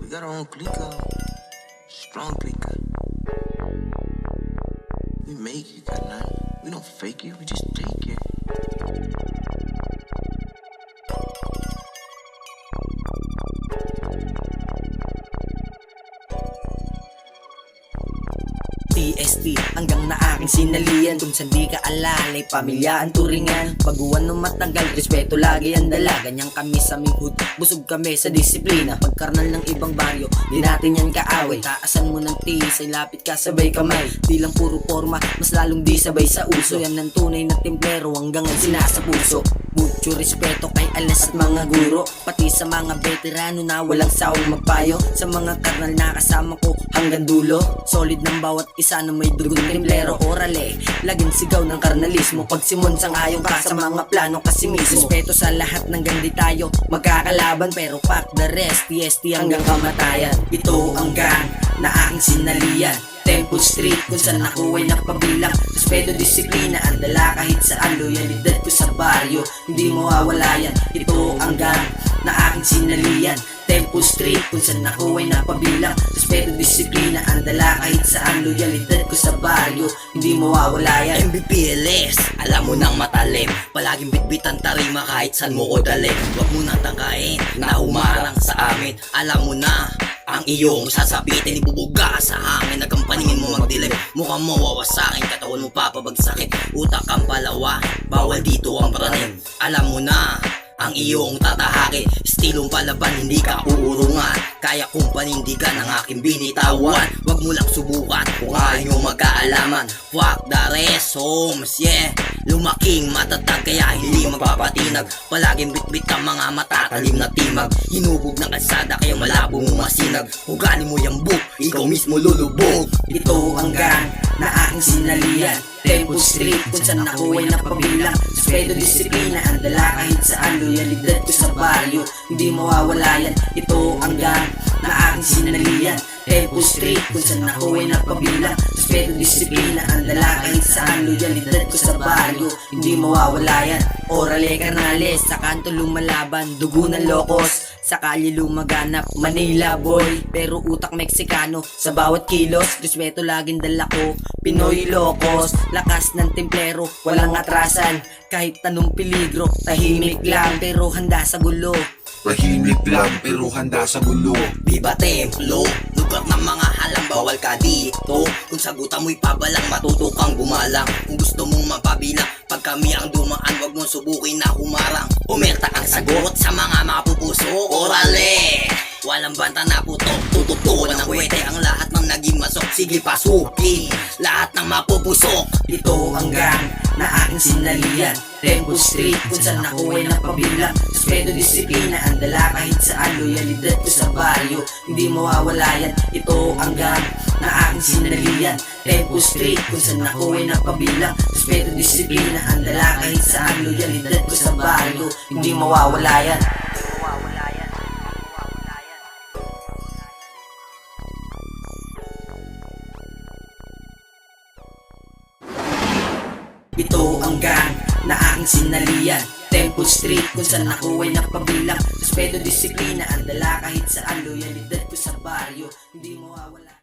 We got our own clicker, strong clicker. We make it, got nothing. We don't fake it, we just take it. TST hanggang na aking sinalian. Kung saan di ka alalay, pamilya ang turingan. Baguhan o matagal, respeto lagi ang dala. Ganyan kami sa aming hood, busog kami sa disiplina. Pagkarnal ng ibang baryo, di natin yan kaaway. Taasan mo ng tisay, lapit ka sabay kamay. Di lang puro forma, mas lalong di sabay sa uso. Yan ang tunay na templero hanggang ang sinasa puso. Mucho respeto kay alas at mga guro, pati sa mga veterano na walang sawang magpayo. Sa mga karnal na kasama ko hanggang dulo, solid ng bawat isa na may dugong templero. Orale, laging sigaw ng karnalismo. Pag simon sang ayong ka sa mga plano kasi mismo. Respeto sa lahat ng gandi tayo magkakalaban, pero fuck the rest, TST hanggang kamatayan. Ito ang gang na aking sinalian, Temple Street kung saan ako ay napabilang. Respeto, disiplina ang dala kahit saan. Loyalidad ko sa baryo, hindi mawawala yan. Ito ang gang na aking sinalian, Temple Street kung saan ako ay napabilang. Respeto, disiplina ang dala kahit saan. Loyalidad ko sa baryo, hindi mawawala yan. MBPLS, alam mo nang matalim, palaging bitbitan tarima kahit saan mo ko dalim. Huwag mo nang tangkain na humarang sa amin. Alam mo na ang iyong sasabitin, ibubuga sa hangin. Nagkampaningin mo magdilim, mukha mo wawasakin, katawan mo papabagsakin. Utak kang palawa, bawal dito ang praning. Alam mo na ang iyong tatahakin, estilong palaban, hindi ka uurungan. Kaya kung panindigan ang aking binitawan. Wag mo lang subukan kung ayaw nyo magkaalaman. Fuck the rest, homes, yeah. Lumaking matatag kaya hindi magpapatinag. Palaging bitbit ang mga matatalim na timag. Hinubog ng kalsada kaya malabo mo masinag. Ugali mo yung book, ikaw mismo lulubog. Ito ang gang na aking sinalian, Temple Street kung saan ako ay napabilang. Respeto, disiplina ang dala kahit saan. Loyalidad ko sa baryo, hindi mawawala yan. Ito ang gang na aking sinalian, Temple Street kung saan ako ay napabilang. Respeto, disiplina ang dala kahit saan. Loyalidad ko sa baryo, hindi mawawala yan. Orale Canales, sa kanto lumalaban, dugo ng lokos, sa kalye lumaganap, Manila boy, pero utak Meksikano. Sa bawat kilos, respeto laging dala ko, Pinoy lokos. Lakas ng templero, walang atrasan, kahit anong peligro. Tahimik lang pero handa sa gulo. Tahimik lang pero handa sa gulo. Viva Templo, lugar ng mga halang, bawal ka dito. Kung sagutan mo'y pabalang, matuto kang gumalang. Kung gusto mong mapabilang, pag kami ang dumaan, wag mong subukin na humarang. Umerta ang sagot sa mga mapupuso. Orale, walang banta na putok, tututuan ng wete ang lahat ng naging masok. Sige pasukin lahat ng mapupusok. Ito ang gang na aking sinalian, Temple Street kung saan ako ay napabilang. Respeto, disiplina ang dala kahit saan. Loyalidad ko sa baryo, hindi mawawala yan. Ito ang gang na aking sinalian, Temple Street kung saan ako ay napabilang. Respeto, disiplina ang dala kahit saan. Loyalidad ko sa baryo, hindi mawawala yan. Ito ang gang na aking sinalian, Temple Street kung saan ako ay napabilang. Respeto, disiplina ang dala kahit saan. Loyalidad ko sa baryo, hindi mawawala.